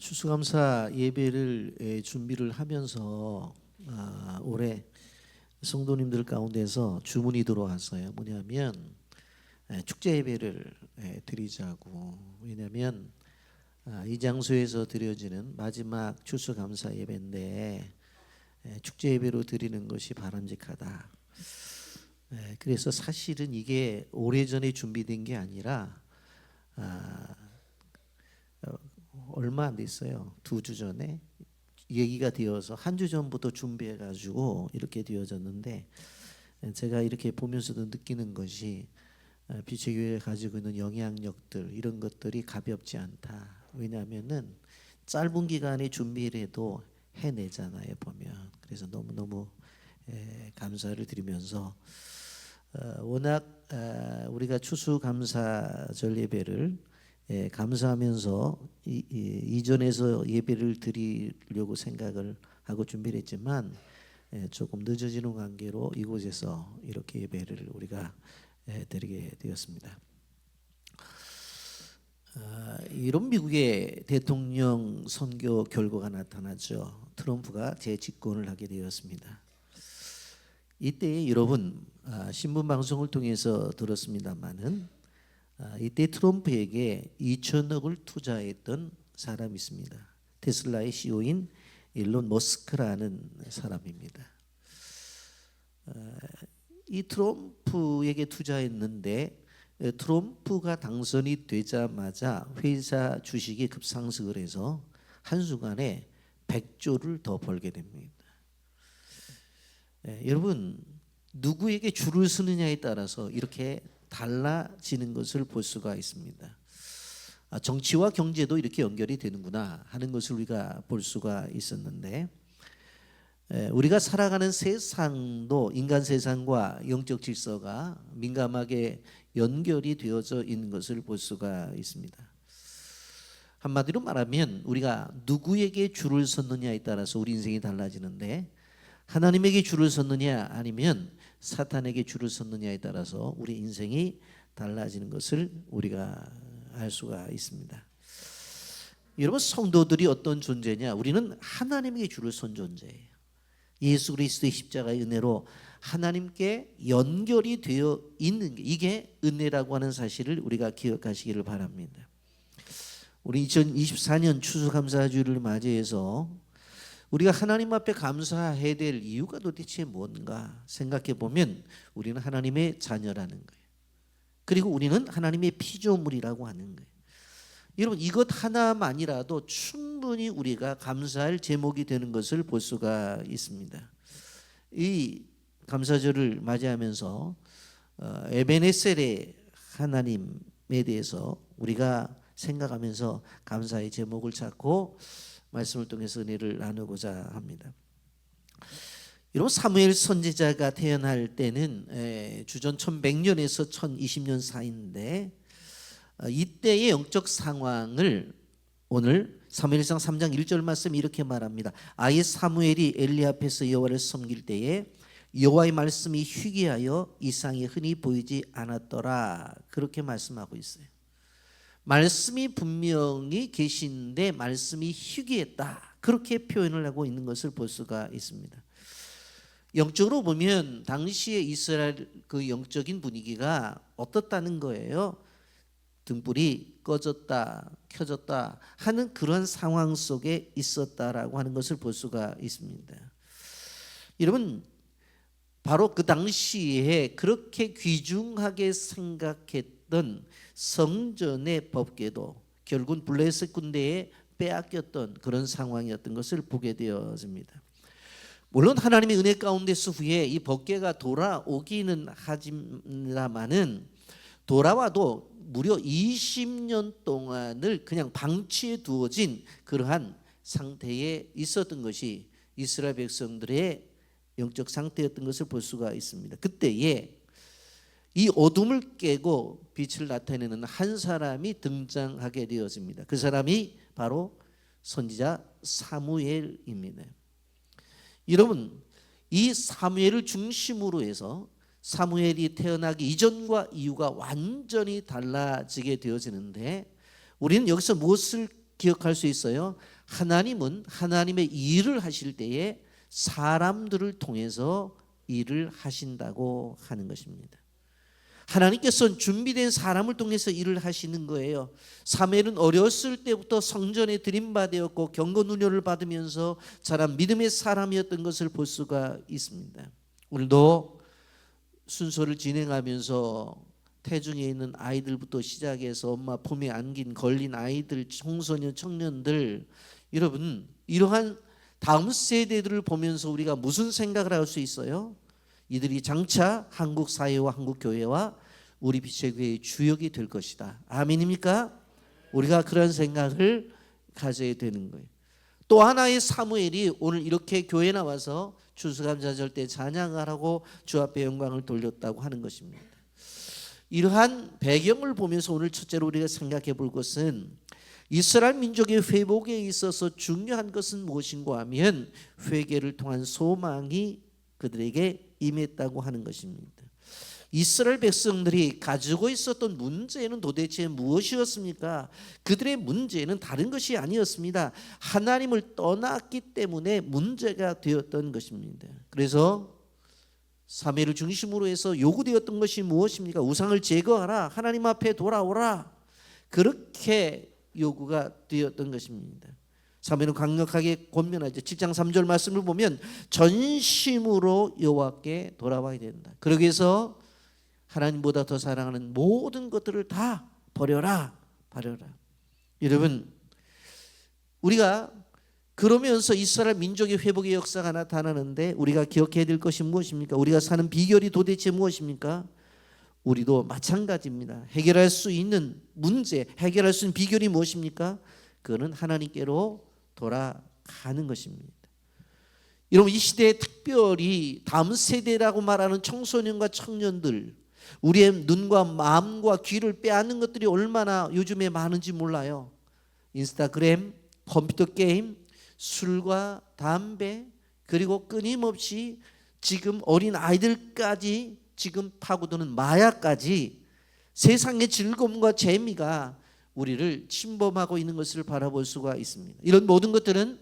추수감사 예배를 준비를 하면서 올해 성도님들 가운데서 주문이 들어왔어요. 뭐냐면 축제 예배를 드리자고. 왜냐하면 이 장소에서 드려지는 마지막 추수감사 예배인데 축제 예배로 드리는 것이 바람직하다. 그래서 사실은 이게 오래전에 준비된 게 아니라 얼마 안 됐어요. 2주 전에 얘기가 되어서 한 주 전부터 준비해 가지고 이렇게 되어졌는데, 제가 이렇게 보면서도 느끼는 것이 빛의 교회가 가지고 있는 영향력들, 이런 것들이 가볍지 않다. 왜냐하면은 짧은 기간에 준비를 해도 해내잖아요, 보면. 그래서 너무너무 감사를 드리면서 워낙 우리가 추수감사절 예배를 감사하면서 이전에서 예배를 드리려고 생각을 하고 준비를 했지만 조금 늦어지는 관계로 이곳에서 이렇게 예배를 우리가 드리게 되었습니다. 이런 미국의 대통령 선거 결과가 나타나죠. 트럼프가 재집권을 하게 되었습니다. 이때 여러분 신문 방송을 통해서 들었습니다마는 이때 트럼프에게 2천억을 투자했던 사람이 있습니다. 테슬라의 CEO인 일론 머스크라는 사람입니다. 이 트럼프에게 투자했는데 트럼프가 당선이 되자마자 회사 주식이 급상승을 해서 한순간에 100조를 더 벌게 됩니다. 여러분, 누구에게 줄을 서느냐에 따라서 이렇게 달라지는 것을 볼 수가 있습니다. 정치와 경제도 이렇게 연결이 되는구나 하는 것을 우리가 볼 수가 있었는데, 우리가 살아가는 세상도 인간 세상과 영적 질서가 민감하게 연결이 되어져 있는 것을 볼 수가 있습니다. 한마디로 말하면 우리가 누구에게 줄을 섰느냐에 따라서 우리 인생이 달라지는데, 하나님에게 줄을 섰느냐 아니면 사탄에게 줄을 섰느냐에 따라서 우리 인생이 달라지는 것을 우리가 알 수가 있습니다. 여러분, 성도들이 어떤 존재냐? 우리는 하나님에게 줄을 선 존재예요. 예수 그리스도의 십자가의 은혜로 하나님께 연결이 되어 있는 게, 이게 은혜라고 하는 사실을 우리가 기억하시기를 바랍니다. 우리 2024년 추수감사주일을 맞이해서 우리가 하나님 앞에 감사해야 될 이유가 도대체 뭔가 생각해 보면 우리는 하나님의 자녀라는 거예요. 그리고 우리는 하나님의 피조물이라고 하는 거예요. 여러분, 이것 하나만이라도 충분히 우리가 감사할 제목이 되는 것을 볼 수가 있습니다. 이 감사절을 맞이하면서 에베네셀의 하나님에 대해서 우리가 생각하면서 감사의 제목을 찾고 말씀을 통해서 은혜를 나누고자 합니다. 여러분, 사무엘 선지자가 태어날 때는 주전 1100년에서 1020년 사이인데, 이때의 영적 상황을 오늘 사무엘상 3장 1절 말씀 이렇게 말합니다. 아이 사무엘이 엘리 앞에서 여호와를 섬길 때에 여호와의 말씀이 희귀하여 이상이 흔히 보이지 않았더라. 그렇게 말씀하고 있어요. 말씀이 분명히 계신데 말씀이 희귀했다, 그렇게 표현을 하고 있는 것을 볼 수가 있습니다. 영적으로 보면 당시의 이스라엘 그 영적인 분위기가 어떻다는 거예요? 등불이 꺼졌다 켜졌다 하는 그런 상황 속에 있었다라고 하는 것을 볼 수가 있습니다. 여러분, 바로 그 당시에 그렇게 귀중하게 생각했던 성전의 법궤도 결국은 블레셋 군대에 빼앗겼던 그런 상황이었던 것을 보게 되어집니다. 물론 하나님의 은혜 가운데서 후에 이 법궤가 돌아오기는 하지만은 돌아와도 무려 20년 동안을 그냥 방치해 두어진 그러한 상태에 있었던 것이 이스라엘 백성들의 영적 상태였던 것을 볼 수가 있습니다. 그때에 이 어둠을 깨고 빛을 나타내는 한 사람이 등장하게 되어집니다. 그 사람이 바로 선지자 사무엘입니다. 여러분, 이 사무엘을 중심으로 해서 사무엘이 태어나기 이전과 이후가 완전히 달라지게 되어지는데, 우리는 여기서 무엇을 기억할 수 있어요? 하나님은 하나님의 일을 하실 때에 사람들을 통해서 일을 하신다고 하는 것입니다. 하나님께서는 준비된 사람을 통해서 일을 하시는 거예요. 사무엘은 어렸을 때부터 성전에 들임받았고 경건훈련을 받으면서 자란 믿음의 사람이었던 것을 볼 수가 있습니다. 오늘도 순서를 진행하면서 태중에 있는 아이들부터 시작해서 엄마 품에 안긴 걸린 아이들, 청소년, 청년들, 여러분 이러한 다음 세대들을 보면서 우리가 무슨 생각을 할 수 있어요? 이들이 장차 한국 사회와 한국 교회와 우리 빛의 교회의 주역이 될 것이다. 아멘입니까? 우리가 그런 생각을 가져야 되는 거예요. 또 하나의 사무엘이 오늘 이렇게 교회에 나와서 추수감사절 때 찬양을 하고 주 앞에 영광을 돌렸다고 하는 것입니다. 이러한 배경을 보면서 오늘 첫째로 우리가 생각해 볼 것은 이스라엘 민족의 회복에 있어서 중요한 것은 무엇인가 하면 회개를 통한 소망이 그들에게 임했다고 하는 것입니다. 이스라엘 백성들이 가지고 있었던 문제는 도대체 무엇이었습니까? 그들의 문제는 다른 것이 아니었습니다. 하나님을 떠났기 때문에 문제가 되었던 것입니다. 그래서 사무엘을 중심으로 해서 요구되었던 것이 무엇입니까? 우상을 제거하라, 하나님 앞에 돌아오라, 그렇게 요구가 되었던 것입니다. 사무엘은 강력하게 권면하죠. 7장 3절 말씀을 보면 전심으로 여호와께 돌아와야 된다. 그러기 위해서 하나님보다 더 사랑하는 모든 것들을 다 버려라. 여러분, 우리가 그러면서 이스라엘 민족의 회복의 역사가 나타나는데 우리가 기억해야 될 것이 무엇입니까? 우리가 사는 비결이 도대체 무엇입니까? 우리도 마찬가지입니다. 해결할 수 있는 문제, 해결할 수 있는 비결이 무엇입니까? 그거는 하나님께로 돌아가는 것입니다. 여러분, 이 시대에 특별히 다음 세대라고 말하는 청소년과 청년들, 우리의 눈과 마음과 귀를 빼앗는 것들이 얼마나 요즘에 많은지 몰라요. 인스타그램, 컴퓨터 게임, 술과 담배, 그리고 끊임없이 지금 어린 아이들까지 지금 파고드는 마약까지 세상의 즐거움과 재미가 우리를 침범하고 있는 것을 바라볼 수가 있습니다. 이런 모든 것들은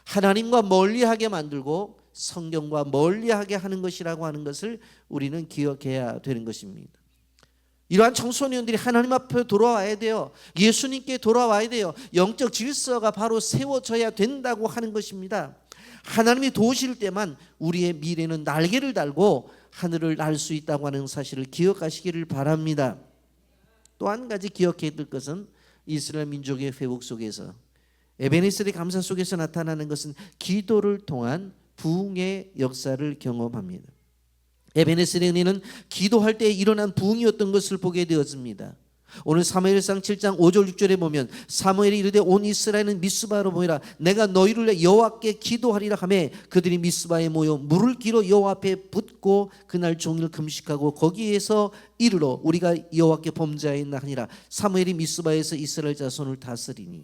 하나님과 멀리하게 만들고 성경과 멀리하게 하는 것이라고 하는 것을 우리는 기억해야 되는 것입니다. 이러한 청소년들이 하나님 앞에 돌아와야 돼요. 예수님께 돌아와야 돼요. 영적 질서가 바로 세워져야 된다고 하는 것입니다. 하나님이 도우실 때만 우리의 미래는 날개를 달고 하늘을 날 수 있다고 하는 사실을 기억하시기를 바랍니다. 또 한 가지 기억해야 될 것은 이스라엘 민족의 회복 속에서 에베네셀의 감사 속에서 나타나는 것은 기도를 통한 부흥의 역사를 경험합니다. 에베네셀의 은혜는 기도할 때 일어난 부흥이었던 것을 보게 되었습니다. 오늘 사무엘상 7장 5절 6절에 보면 사무엘이 이르되 온 이스라엘은 미스바로 모이라, 내가 너희를 위해 여호와께 기도하리라 하매 그들이 미스바에 모여 물을 길어 여호와 앞에 붓고 그날 종일 금식하고 거기에서 이르러 우리가 여호와께 범죄하였나 하니라. 사무엘이 미스바에서 이스라엘 자손을 다스리니.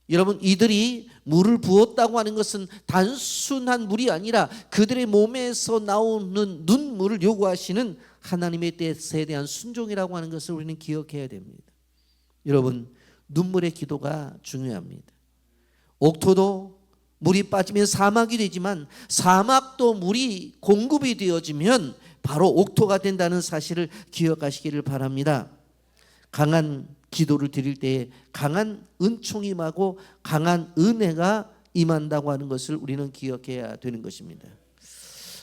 여러분, 이들이 물을 부었다고 하는 것은 단순한 물이 아니라 그들의 몸에서 나오는 눈물을 요구하시는 하나님의 뜻에 대한 순종이라고 하는 것을 우리는 기억해야 됩니다. 여러분, 눈물의 기도가 중요합니다. 옥토도 물이 빠지면 사막이 되지만 사막도 물이 공급이 되어지면 바로 옥토가 된다는 사실을 기억하시기를 바랍니다. 강한 기도를 드릴 때에 강한 은총이 임하고 강한 은혜가 임한다고 하는 것을 우리는 기억해야 되는 것입니다.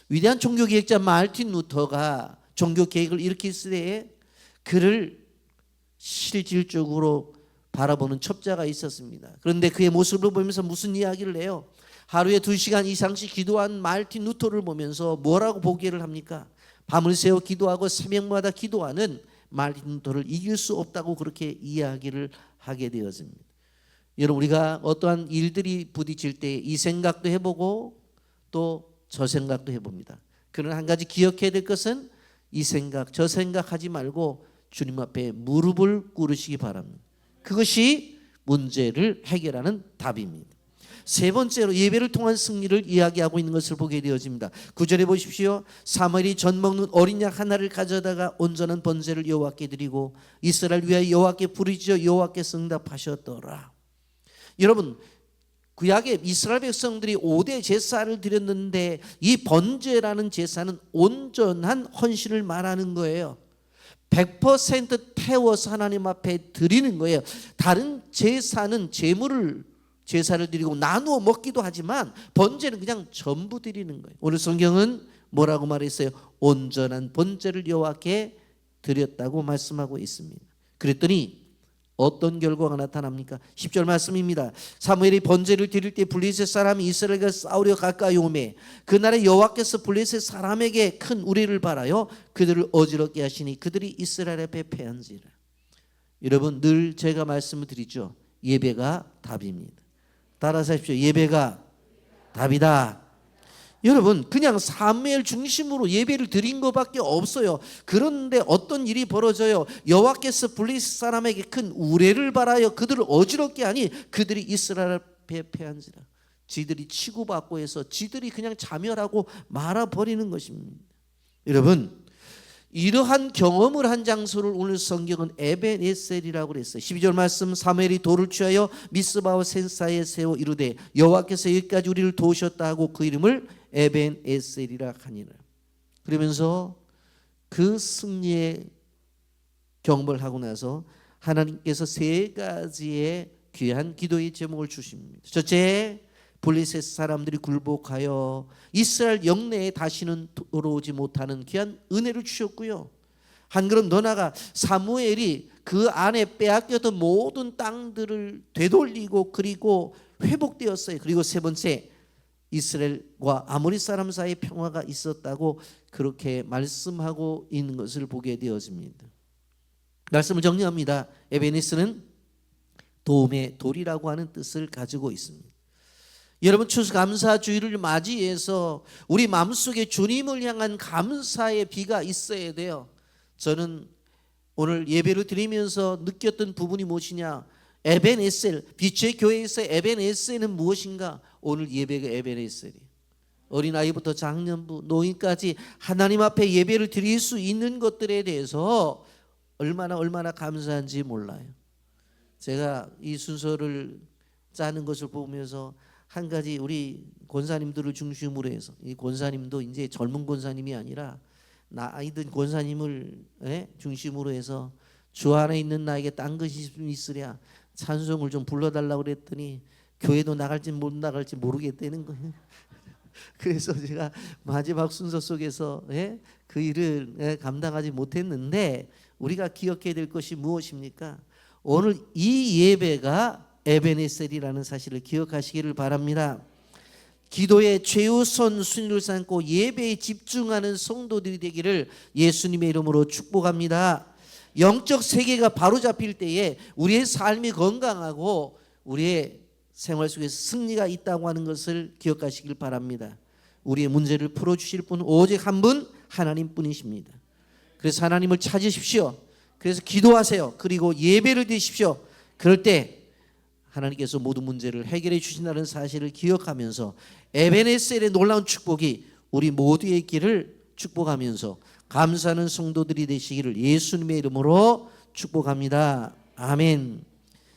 위대한 종교개혁자 마르틴 루터가 종교개혁을 일으켰을 때에 그를 실질적으로 바라보는 첩자가 있었습니다. 그런데 그의 모습을 보면서 무슨 이야기를 해요? 하루에 2시간 이상씩 기도한 마르틴 루터를 보면서 뭐라고 보기를 합니까? 밤을 새워 기도하고 새벽마다 기도하는 마르틴 루터를 이길 수 없다고 그렇게 이야기를 하게 되었습니다. 여러분, 우리가 어떠한 일들이 부딪힐 때 이 생각도 해보고 또 저 생각도 해봅니다. 그러나 한 가지 기억해야 될 것은 이 생각 저 생각하지 말고 주님 앞에 무릎을 꿇으시기 바랍니다. 그것이 문제를 해결하는 답입니다. 세 번째로 예배를 통한 승리를 이야기하고 있는 것을 보게 되어집니다. 9절에 보십시오. 사무엘이 전 먹는 어린 양 하나를 가져다가 온전한 번제를 여호와께 드리고 이스라엘 위하여 여호와께 부르짖어 여호와께서 응답하셨더라. 여러분, 구약의 이스라엘 백성들이 5대 제사를 드렸는데 이 번제라는 제사는 온전한 헌신을 말하는 거예요. 100% 태워서 하나님 앞에 드리는 거예요. 다른 제사는 제사를 드리고 나누어 먹기도 하지만 번제는 그냥 전부 드리는 거예요. 오늘 성경은 뭐라고 말했어요? 온전한 번제를 여호와께 드렸다고 말씀하고 있습니다. 그랬더니 어떤 결과가 나타납니까? 10절 말씀입니다. 사무엘이 번제를 드릴 때 블레셋 사람이 이스라엘과 싸우려 가까이 오매 그날에 여호와께서 블레셋 사람에게 큰 우레를 발하여 그들을 어지럽게 하시니 그들이 이스라엘 앞에 패한지라. 여러분, 늘 제가 말씀을 드리죠. 예배가 답입니다. 따라서 하십시오. 예배가 답이다. 여러분, 그냥 사무엘 중심으로 예배를 드린 것밖에 없어요. 그런데 어떤 일이 벌어져요? 여호와께서 블레셋 사람에게 큰 우레를 발하여 그들을 어지럽게 하니 그들이 이스라엘 앞에 패한지라. 지들이 치고받고 해서 지들이 그냥 자멸하고 말아버리는 것입니다. 여러분, 이러한 경험을 한 장소를 오늘 성경은 에벤에셀이라고 그랬어요. 12절 말씀, 사무엘이 돌을 취하여 미스바와 센사에 세워 이르되 여호와께서 여기까지 우리를 도우셨다 하고 그 이름을 에벤에셀이라 하니라. 그러면서 그 승리의 경험을 하고 나서 하나님께서 세 가지의 귀한 기도의 제목을 주십니다. 첫째, 블레셋 사람들이 굴복하여 이스라엘 영내에 다시는 돌아오지 못하는 귀한 은혜를 주셨고요. 한 걸음 더 나아가 사무엘이 그 안에 빼앗겼던 모든 땅들을 되돌리고 그리고 회복되었어요. 그리고 세 번째, 이스라엘과 아모리 사람 사이에 평화가 있었다고 그렇게 말씀하고 있는 것을 보게 되어집니다. 말씀을 정리합니다. 에베네스는 도움의 돌이라고 하는 뜻을 가지고 있습니다. 여러분, 추수감사주의를 맞이해서 우리 마음속에 주님을 향한 감사의 비가 있어야 돼요. 저는 오늘 예배를 드리면서 느꼈던 부분이 무엇이냐? 에벤에셀, 빛의 교회에서 에벤에셀은 무엇인가? 오늘 예배가 에벤에셀이에요. 어린아이부터 장년부, 노인까지 하나님 앞에 예배를 드릴 수 있는 것들에 대해서 얼마나 감사한지 몰라요. 제가 이 순서를 짜는 것을 보면서 한 가지 우리 권사님들을 중심으로 해서, 이 권사님도 이제 젊은 권사님이 아니라 나이 든 권사님을 중심으로 해서 주 안에 있는 나에게 딴 것이 좀 있으랴 찬송을 좀 불러달라고 그랬더니 교회도 나갈지 못 나갈지 모르겠다는 거예요. 그래서 제가 마지막 순서 속에서 그 일을 감당하지 못했는데, 우리가 기억해야 될 것이 무엇입니까? 오늘 이 예배가 에베네셀이라는 사실을 기억하시기를 바랍니다. 기도의 최우선 순위를 삼고 예배에 집중하는 성도들이 되기를 예수님의 이름으로 축복합니다. 영적 세계가 바로잡힐 때에 우리의 삶이 건강하고 우리의 생활 속에서 승리가 있다고 하는 것을 기억하시길 바랍니다. 우리의 문제를 풀어주실 분 오직 한 분, 하나님뿐이십니다. 그래서 하나님을 찾으십시오. 그래서 기도하세요. 그리고 예배를 드십시오. 그럴 때 하나님께서 모든 문제를 해결해 주신다는 사실을 기억하면서 에베네셀의 놀라운 축복이 우리 모두의 길을 축복하면서 감사하는 성도들이 되시기를 예수님의 이름으로 축복합니다. 아멘.